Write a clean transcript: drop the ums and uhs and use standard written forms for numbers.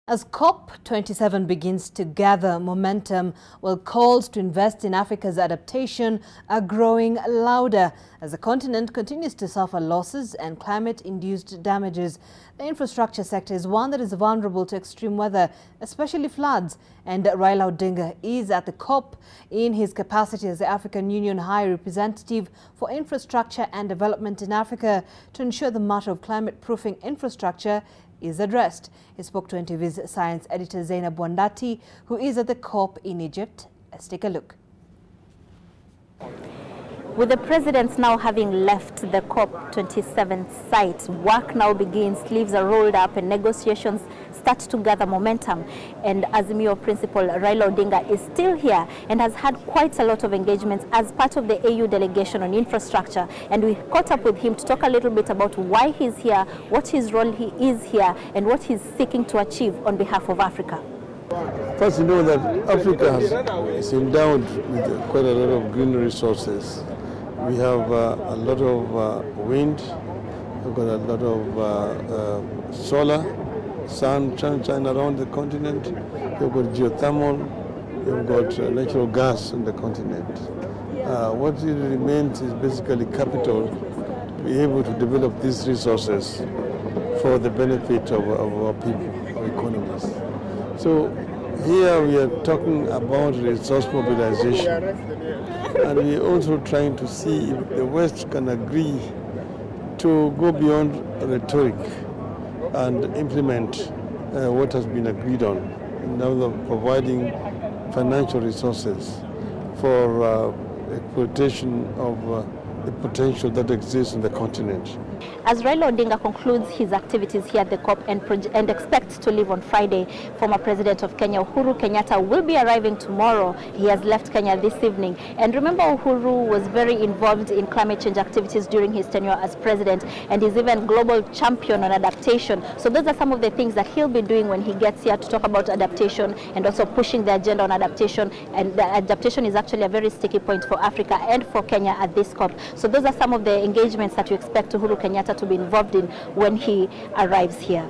As COP27 begins to gather momentum, while calls to invest in Africa's adaptation are growing louder as the continent continues to suffer losses and climate-induced damages. The infrastructure sector is one that is vulnerable to extreme weather, especially floods. And Raila Odinga is at the COP in his capacity as the African Union High Representative for Infrastructure and Development in Africa to ensure the matter of climate-proofing infrastructure is addressed. He spoke to NTV's science editor Zainab Wandati, who is at the COP in Egypt. Let's take a look. With the presidents now having left the COP27 site, work now begins, sleeves are rolled up and negotiations start to gather momentum. And Azimio principal Raila Odinga is still here and has had quite a lot of engagements as part of the AU delegation on infrastructure. And we caught up with him to talk a little bit about why he's here, what his role he is here, and what he's seeking to achieve on behalf of Africa. First, you know that Africa is endowed with quite a lot of green resources. We have a lot of wind, we've got a lot of solar, sunshine around the continent, we've got geothermal, we've got natural gas on the continent. What remains is basically capital to be able to develop these resources for the benefit of our people, our economies. So here we are talking about resource mobilization, and we are also trying to see if the West can agree to go beyond rhetoric and implement what has been agreed on in terms of providing financial resources for exploitation of the potential that exists in the continent. As Raila Odinga concludes his activities here at the COP and expects to leave on Friday, former President of Kenya, Uhuru Kenyatta, will be arriving tomorrow. He has left Kenya this evening. And remember, Uhuru was very involved in climate change activities during his tenure as president, and he's even global champion on adaptation. So those are some of the things that he'll be doing when he gets here to talk about adaptation and also pushing the agenda on adaptation. And the adaptation is actually a very sticky point for Africa and for Kenya at this COP. So those are some of the engagements that you expect Uhuru Kenyatta to be involved in when he arrives here.